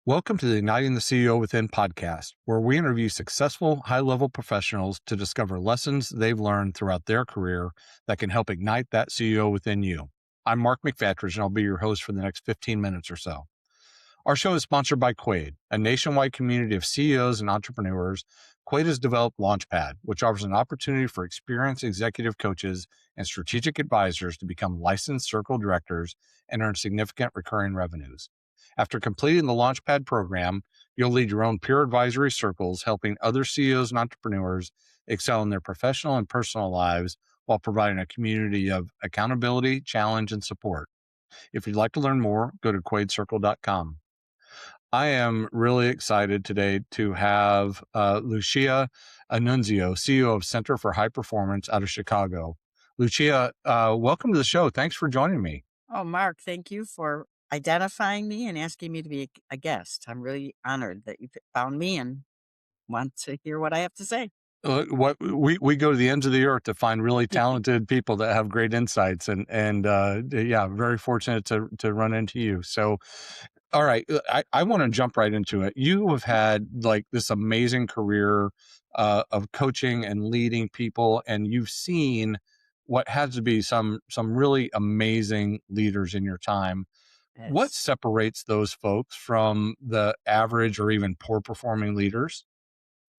Welcome to the Igniting the CEO Within podcast, where we interview successful, high-level professionals to discover lessons they've learned throughout their career that can help ignite that CEO within you. I'm Mark McFatridge, and I'll be your host for the next 15 minutes or so. Our show is sponsored by Quaid, a nationwide community of CEOs and entrepreneurs. Quaid has developed Launchpad, which offers an opportunity for experienced executive coaches and strategic advisors to become licensed circle directors and earn significant recurring revenues. After completing the Launchpad program, you'll lead your own peer advisory circles, helping other CEOs and entrepreneurs excel in their professional and personal lives while providing a community of accountability, challenge, and support. If you'd like to learn more, go to quaidcircle.com. I am really excited today to have Lucia Annunzio, CEO of Center for High Performance out of Chicago. Lucia, welcome to the show. Thanks for joining me. Oh, Mark, thank you for identifying me and asking me to be a guest. I'm really honored that you found me and want to hear what I have to say. What we go to the ends of the earth to find really talented people that have great insights, and yeah, very fortunate to run into you. So, all right, I want to jump right into it. You have had like this amazing career of coaching and leading people, and you've seen what has to be some really amazing leaders in your time. What Yes. separates those folks from the average or even poor performing leaders?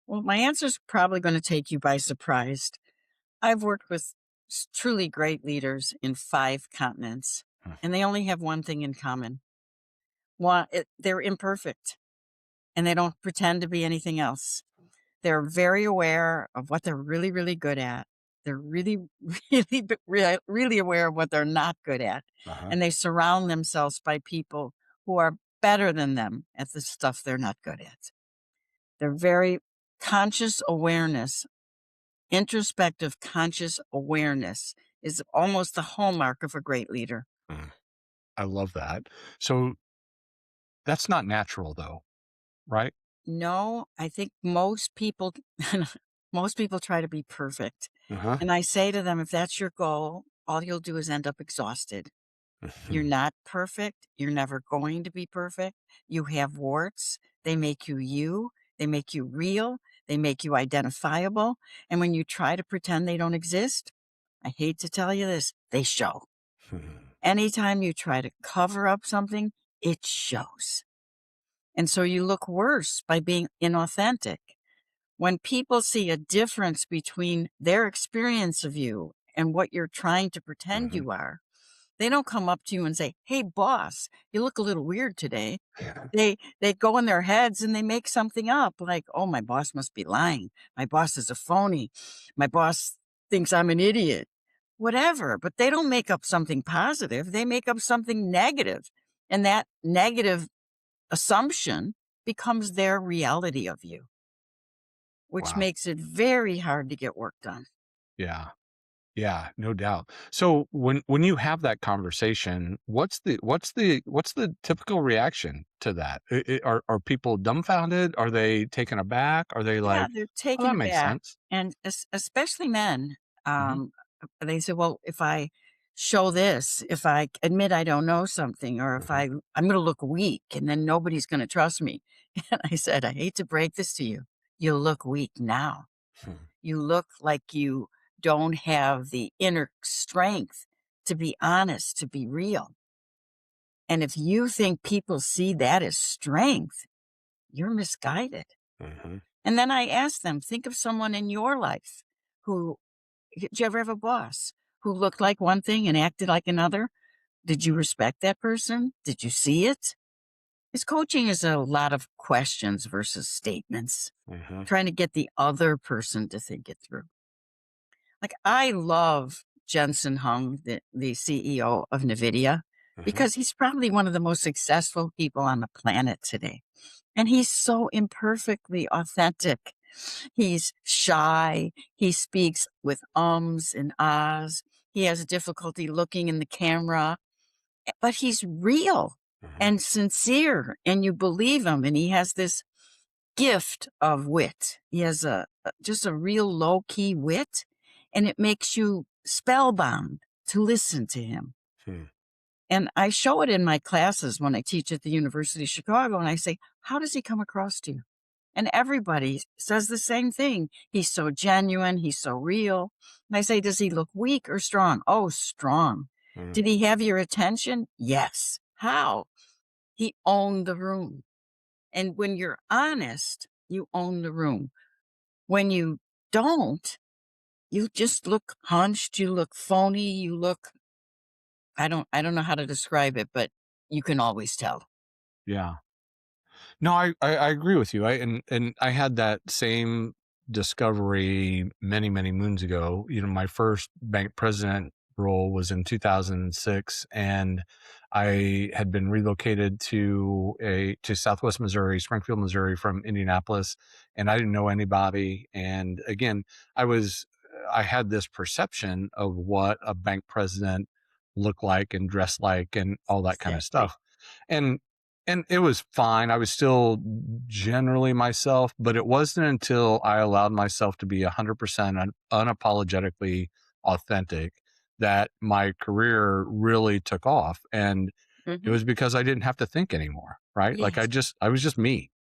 Well, my answer is probably going to take you by surprise. I've worked with truly great leaders in 5 continents, and they only have one thing in common. They're imperfect and they don't pretend to be anything else. They're very aware of what they're really, really good at. They're really, really aware of what they're not good at. Uh-huh. And they surround themselves by people who are better than them at the stuff they're not good at. They're very conscious awareness, introspective conscious awareness is almost the hallmark of a great leader. Mm. I love that. So that's not natural though, right? No, I think most people most people try to be perfect. Uh-huh. And I say to them, if that's your goal, all you'll do is end up exhausted. You're Mhm. not perfect. You're never going to be perfect. You have warts. They make you you. They make you real. They make you identifiable. And when you try to pretend they don't exist, I hate to tell you this, they show. Mhm. Anytime you try to cover up something, it shows. And so you look worse by being inauthentic. When people see a difference between their experience of you and what you're trying to pretend Mhm. you are, they don't come up to you and say, "Hey, boss, you look a little weird today." They go in their heads and they make something up like, "Oh, my boss must be lying. My boss is a phony. My boss thinks I'm an idiot." Whatever, but they don't make up something positive. They make up something negative, and that negative assumption becomes their reality of you, which Wow. makes it very hard to get work done. Yeah. Yeah, no doubt. So when you have that conversation, what's the typical reaction to that? Are people dumbfounded? Are they taken aback? Are they Yeah, like, they're "Oh, taken that makes aback, sense." and especially men, Mhm. they say, "Well, if I show this, if I admit I don't know something, or if Mhm. I'm gonna look weak, and then nobody's gonna trust me." And I said, "I hate to break this to you. You look weak now. Hmm. You look like you don't have the inner strength to be honest, to be real. And if you think people see that as strength, you're misguided." Mhm. And then I asked them, think of someone in your life who, did you ever have a boss who looked like one thing and acted like another? Did you respect that person? Did you see it? His coaching is a lot of questions versus statements, Mhm. trying to get the other person to think it through. Like, I love Jensen Hung, the CEO of NVIDIA, Mhm. because he's probably one of the most successful people on the planet today. And he's so imperfectly authentic. He's shy. He speaks with ums and ahs. He has difficulty looking in the camera, but he's real Mhm. and sincere, and you believe him. And he has this gift of wit. He has just a real low key wit, and it makes you spellbound to listen to him. Hmm. And I show it in my classes when I teach at the University of Chicago, and I say, "How does he come across to you?" And everybody says the same thing. "He's so genuine, he's so real." And I say, "Does he look weak or strong?" "Oh, strong." Mm. "Did he have your attention?" "Yes." "How?" "He owned the room." And when you're honest, you own the room. When you don't, you just look hunched, you look phony, you look I don't know how to describe it, but you can always tell. Yeah. No, I agree with you. And I had that same discovery many, many moons ago. My first bank president role was in 2006, and I had been relocated to Southwest Missouri, Springfield, Missouri from Indianapolis, and I didn't know anybody. And again, I had this perception of what a bank president looked like and dressed like and all that kind of Exactly. stuff. And and it was fine. I was still generally myself, but it wasn't until I allowed myself to be 100% unapologetically authentic that my career really took off. And it Mhm. was because I didn't have to think anymore, right? Like Yes. I was just me.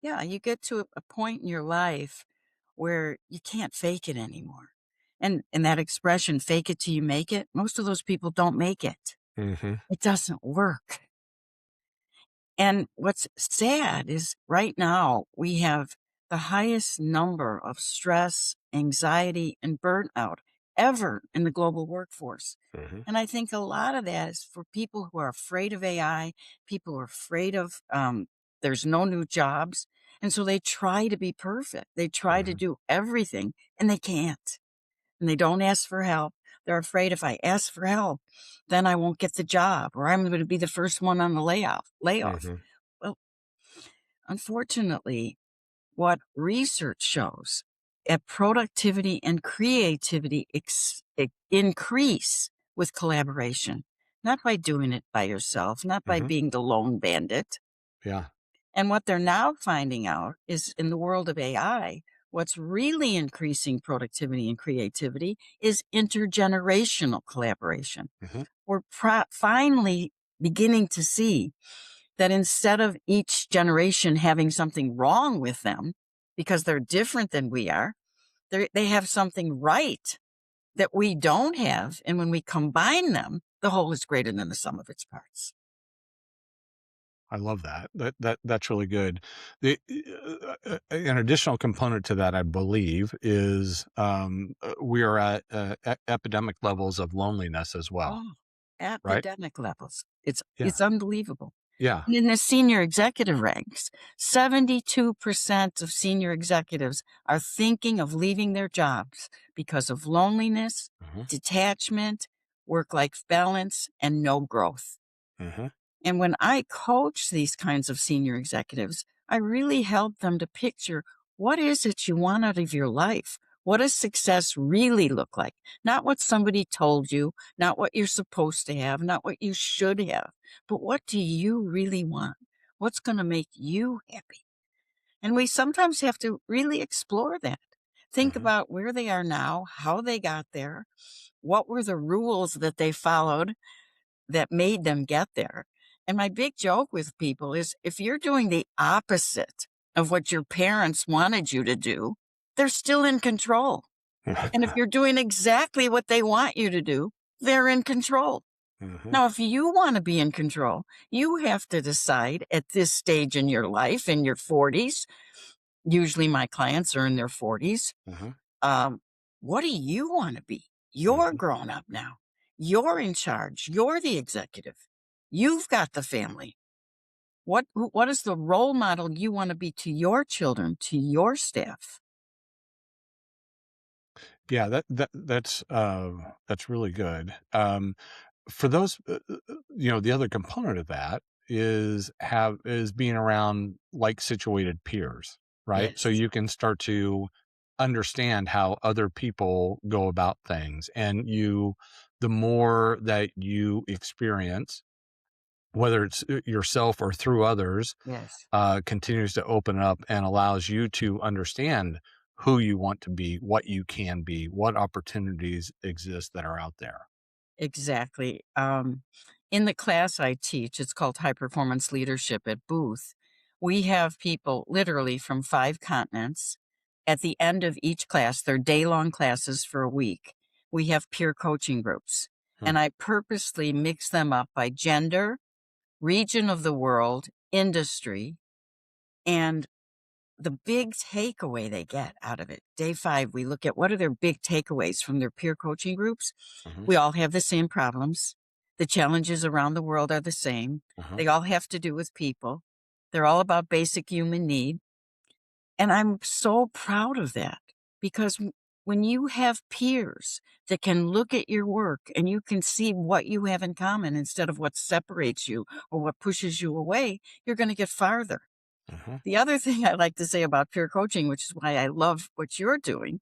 Yeah, you get to a point in your life where you can't fake it anymore. And that expression, "fake it till you make it," most of those people don't make it. Hmm. It doesn't work. And what's sad is right now we have the highest number of stress, anxiety, and burnout ever in the global workforce. Hmm. And I think a lot of that is for people who are afraid of AI, people who are afraid of there's no new jobs. And so they try to be perfect. They try to Hmm. do everything and they can't. And they don't ask for help. They're afraid if I ask for help, then I won't get the job or I'm going to be the first one on the layoff. Hmm. Well, unfortunately, what research shows that productivity and creativity increase with collaboration, not by doing it by yourself, not by Hmm. being the lone bandit. Yeah. And what they're now finding out is in the world of AI, what's really increasing productivity and creativity is intergenerational collaboration. Hmm. We're finally beginning to see that instead of each generation having something wrong with them because they're different than we are, they have something right that we don't have. And when we combine them, the whole is greater than the sum of its parts. I love that. That's really good. An additional component to that, I believe, is we are at epidemic levels of loneliness as well, Oh, right? epidemic levels. It's Yeah. unbelievable. Yeah. And in the senior executive ranks, 72% of senior executives are thinking of leaving their jobs because of loneliness, Hmm. detachment, work life balance, and no growth. Hmm. And when I coach these kinds of senior executives, I really help them to picture what is it you want out of your life? What does success really look like? Not what somebody told you, not what you're supposed to have, not what you should have, but what do you really want? What's going to make you happy? And we sometimes have to really explore that. Think Hmm. about where they are now, how they got there, what were the rules that they followed that made them get there. And my big joke with people is if you're doing the opposite of what your parents wanted you to do, they're still in control. And if you're doing exactly what they want you to do, they're in control. Hmm. Now, if you want to be in control, you have to decide at this stage in your life, in your 40s. Usually my clients are in their 40s. Hmm. um, what do you want to be? You're grown up now. You're in charge. You're the executive. You've got the family. What is the role model you want to be to your children, to your staff? Yeah, that's really good. For those, the other component of that is being around like situated peers, right? So Yes, you can start to understand how other people go about things, and the more that you experience, whether it's yourself or through others, yes, continues to open up and allows you to understand who you want to be, what you can be, what opportunities exist that are out there. exactly. In the class I teach, it's called High Performance Leadership at Booth. We have people literally from 5 continents. At the end of each class, they're day-long classes for a week. We have peer coaching groups, Hmm. and I purposely mix them up by gender, region of the world, industry, and the big takeaway they get out of it. Day 5, we look at what are their big takeaways from their peer coaching groups. Uh-huh. We all have the same problems. The challenges around the world are the same. Uh-huh. They all have to do with people. They're all about basic human need. And I'm so proud of that because when you have peers that can look at your work and you can see what you have in common instead of what separates you or what pushes you away, you're going to get farther. Uh-huh. The other thing I like to say about peer coaching, which is why I love what you're doing,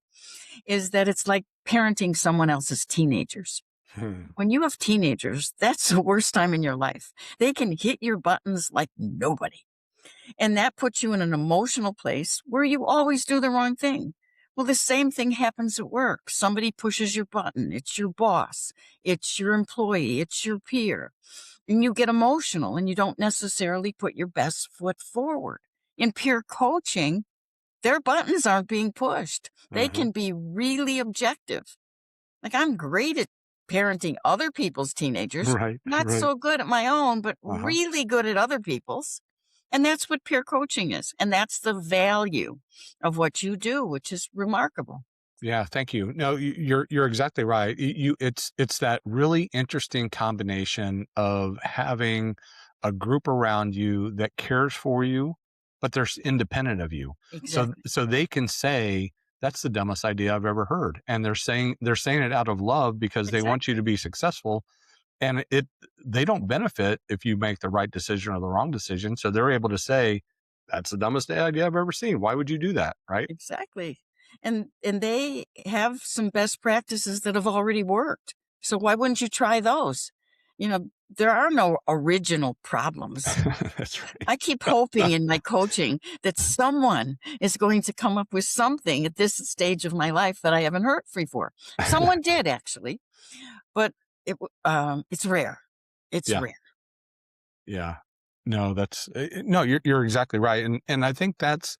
is that it's like parenting someone else's teenagers. Hmm. When you have teenagers, that's the worst time in your life. They can hit your buttons like nobody. And that puts you in an emotional place where you always do the wrong thing. Well, the same thing happens at work. Somebody pushes your button. It's your boss. It's your employee. It's your peer. And you get emotional and you don't necessarily put your best foot forward. In peer coaching, their buttons aren't being pushed. They Uh-huh. can be really objective. Like I'm great at parenting other people's teenagers, Right. not Right. so good at my own, but Uh-huh. really good at other people's. And that's what peer coaching is. And that's the value of what you do, which is remarkable. Yeah, thank you. No, you're exactly right. It's that really interesting combination of having a group around you that cares for you, but they're independent of you. Exactly. So they can say that's the dumbest idea I've ever heard, and they're saying it out of love because they want you Exactly. to be successful, and they don't benefit if you make the right decision or the wrong decision. So they're able to say that's the dumbest idea I've ever seen. Why would you do that? Right? Exactly. And they have some best practices that have already worked. So why wouldn't you try those? You know, there are no original problems. That's right. I keep hoping in my coaching that someone is going to come up with something at this stage of my life that I haven't heard before. Someone did actually, but it's rare. It's Yeah. rare. Yeah. No, no, you're exactly right. And I think that's,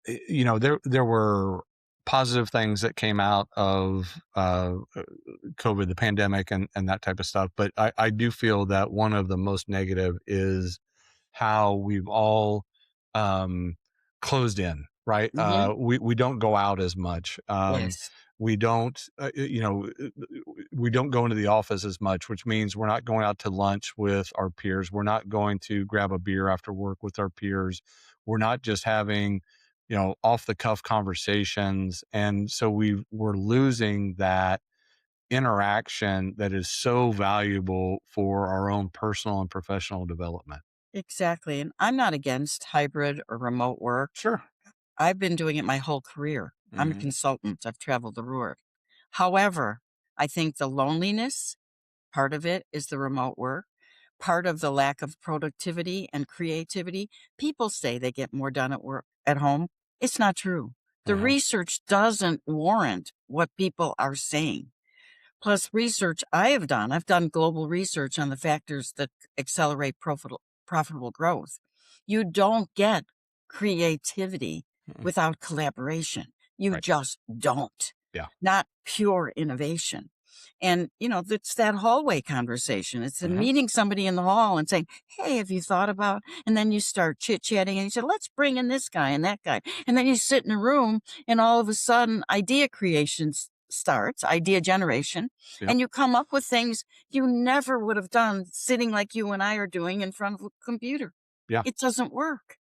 there were positive things that came out of COVID, the pandemic and that type of stuff. But I do feel that one of the most negative is how we've all um, closed in, right? Hmm. We don't go out as much. Yes, We don't, we don't go into the office as much, which means we're not going out to lunch with our peers. We're not going to grab a beer after work with our peers. We're not just having, off the cuff conversations. And so we're losing that interaction that is so valuable for our own personal and professional development. exactly. And I'm not against hybrid or remote work. Sure. I've been doing it my whole career. I'm a Hmm. consultant. I've traveled the world. However, I think the loneliness part of it is the remote work. Part of the lack of productivity and creativity. People say they get more done at work at home. It's not true. The Uh-huh. research doesn't warrant what people are saying. Plus, research I've done global research on the factors that accelerate profitable growth. You don't get creativity Mm. without collaboration. You Right. just don't. Yeah. Not pure innovation. And, it's that hallway conversation. It's Uh-huh. meeting somebody in the hall and saying, hey, have you thought about? And then you start chit chatting and you say, let's bring in this guy and that guy. And then you sit in a room and all of a sudden idea creation starts, idea generation, Yep. and you come up with things you never would have done sitting like you and I are doing in front of a computer. Yeah. It doesn't work.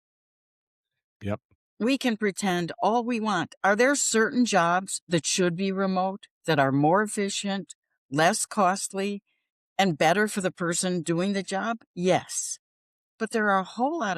Yep. We can pretend all we want. Are there certain jobs that should be remote that are more efficient, less costly, and better for the person doing the job? Yes. But there are a whole lot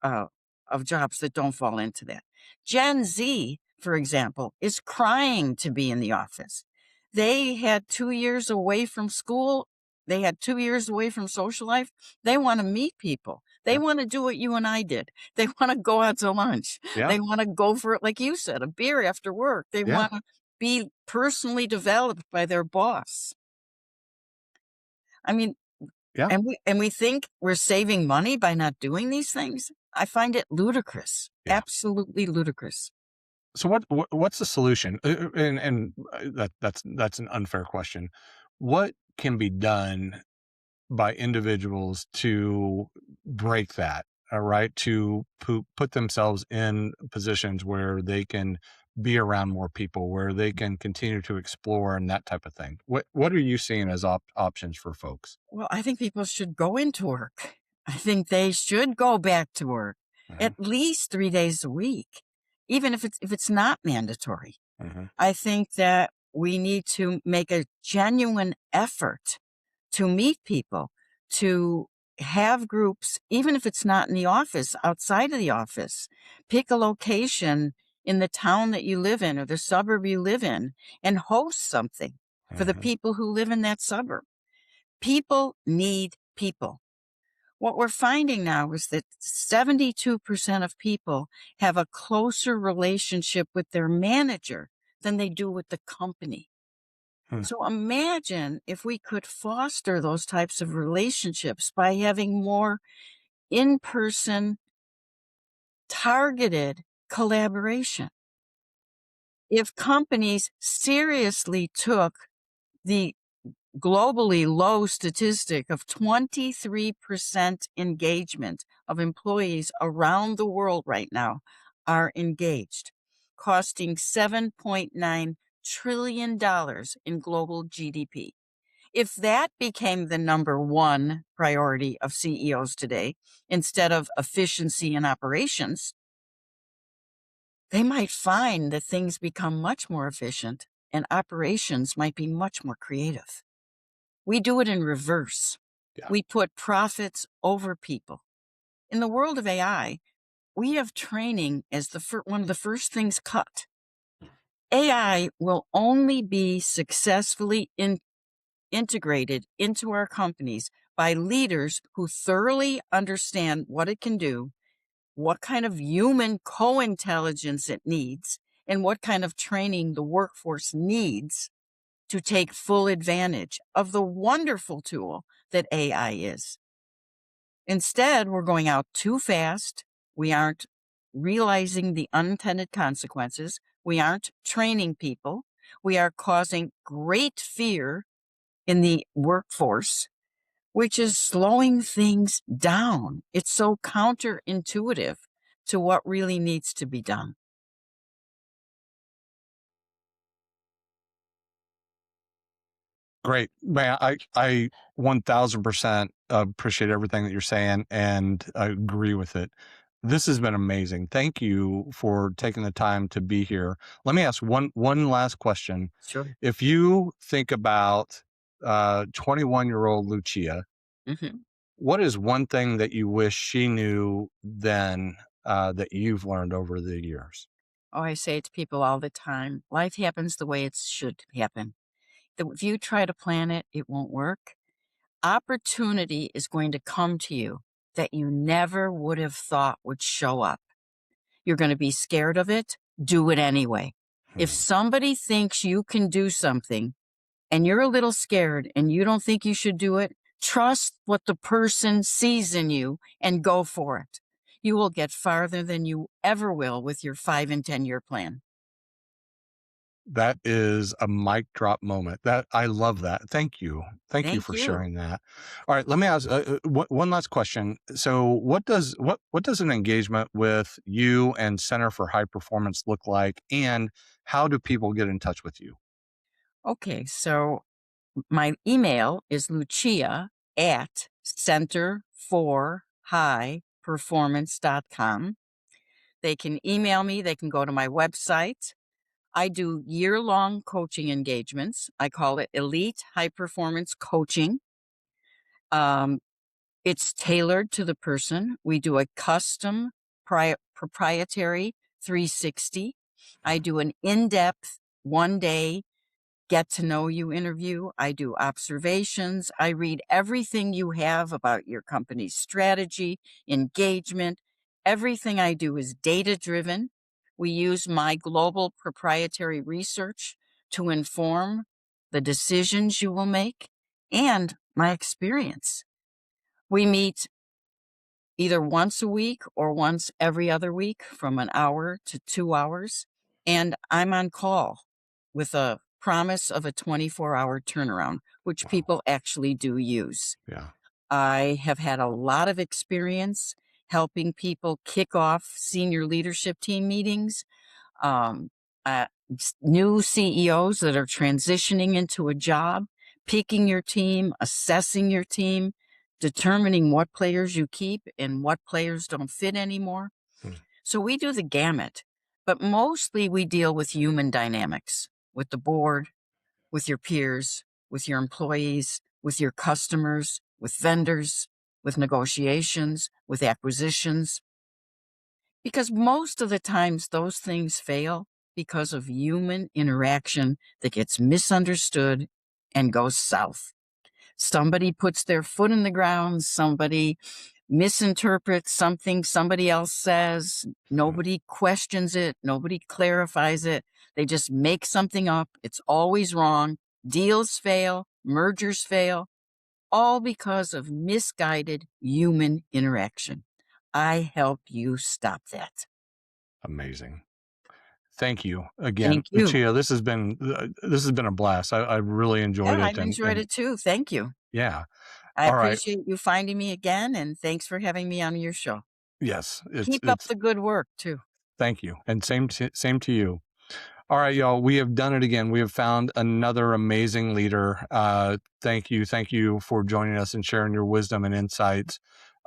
uh, of jobs that don't fall into that. Gen Z, for example, is crying to be in the office. They had 2 years away from school. They had 2 years away from social life. They want to meet people. They Yep. want to do what you and I did. They want to go out to lunch. Yeah. They want to go for, like you said, a beer after work. They Yeah. want to be personally developed by their boss. I mean, Yeah. And we think we're saving money by not doing these things. I find it ludicrous, Yeah. absolutely ludicrous. So what's the solution? That's an unfair question. What can be done by individuals to break that? All right, to put themselves in positions where they can be around more people, where they can continue to explore and that type of thing. What are you seeing as options for folks? Well, I think people should go into work. I think they should go back to work Hmm. at least 3 days a week, even if it's not mandatory. Hmm. I think that we need to make a genuine effort to meet people, to have groups, even if it's not in the office, outside of the office. Pick a location in the town that you live in or the suburb you live in and host something for the Hmm. people who live in that suburb. People need people. What we're finding now is that 72% of people have a closer relationship with their manager than they do with the company. Hmm. So imagine if we could foster those types of relationships by having more in person, targeted collaboration. If companies seriously took the globally low statistic of 23% engagement of employees around the world right now are engaged, costing $7.9 trillion dollars in global GDP. If that became the number one priority of CEOs today, instead of efficiency in operations, they might find that things become much more efficient and operations might be much more creative. We do it in reverse. Yeah. We put profits over people. In the world of AI, we have training as one of the first things cut. AI will only be successfully integrated into our companies by leaders who thoroughly understand what it can do, what kind of human co-intelligence it needs, and what kind of training the workforce needs to take full advantage of the wonderful tool that AI is. Instead, we're going out too fast. We aren't realizing the unintended consequences. We aren't training people. We are causing great fear in the workforce, which is slowing things down. It's so counterintuitive to what really needs to be done. Great, man. I 1000% appreciate everything that you're saying and I agree with it. This has been amazing. Thank you for taking the time to be here. Let me ask one last question. Sure. If you think about 21-year-old Lucia, Hmm. what is one thing that you wish she knew then that you've learned over the years? Oh, I say it to people all the time. Life happens the way it should happen. If you try to plan it, it won't work. Opportunity is going to come to you that you never would have thought would show up. You're going to be scared of it. Do it anyway. If Hmm. somebody thinks you can do something and you're a little scared and you don't think you should do it, trust what the person sees in you and go for it. You will get farther than you ever will with your 5 and 10 year plan. That is a mic drop moment. That I love that. Thank you. Thank you Thank for you. sharing that. All right, let me ask one last question. So, what does an engagement with you and Center for High Performance look like, and how do people get in touch with you? Okay, so my email is Lucia at centerforhighperformance.com. They can email me, they can go to my website. I do year-long coaching engagements. I call it Elite High Performance Coaching. Um, it's tailored to the person. We do a custom proprietary 360. I do an in-depth 1 day get to know you interview. I do observations. I read everything you have about your company's strategy, engagement. Everything I do is data driven. We use my global proprietary research to inform the decisions you will make and my experience. We meet either once a week or once every other week from an hour to 2 hours, and I'm on call with a promise of a 24-hour turnaround, which Wow. people actually do use. Yeah. I have had a lot of experience helping people kick off senior leadership team meetings, um, new CEOs that are transitioning into a job, picking your team, assessing your team, determining what players you keep and what players don't fit anymore. Hmm. So we do the gamut, but mostly we deal with human dynamics, with the board, with your peers, with your employees, with your customers, with vendors, with negotiations, with acquisitions, because most of the times those things fail because of human interaction that gets misunderstood and goes south. Somebody puts their foot in the ground, somebody misinterprets something somebody else says, Hmm. nobody questions it, nobody clarifies it. They just make something up. It's always wrong. Deals fail, mergers fail, all because of misguided human interaction. I help you stop that. Amazing. Thank you again, Thank you. Lucia. This has been a blast. I really enjoyed Yeah, it, I've and enjoyed it too. Thank you. yeah. I All right. appreciate you finding me again, and thanks for having me on your show. Yes, it's Keep up it's. the good work too. Thank you, and same to you. All right, y'all. We have done it again. We have found another amazing leader. Thank you for joining us and sharing your wisdom and insights.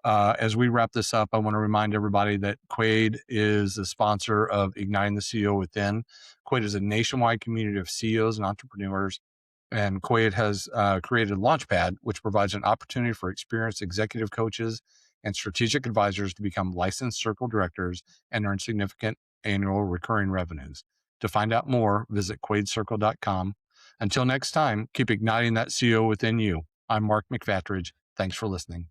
As we wrap this up, I want to remind everybody that Quaid is the sponsor of Igniting the CEO Within. Quaid is a nationwide community of CEOs and entrepreneurs, and Quaid has created Launchpad, which provides an opportunity for experienced executive coaches and strategic advisors to become licensed circle directors and earn significant annual recurring revenues. To find out more, visit quaidcircle.com. Until next time, keep igniting that CEO within you. I'm Mark McFatridge. Thanks for listening.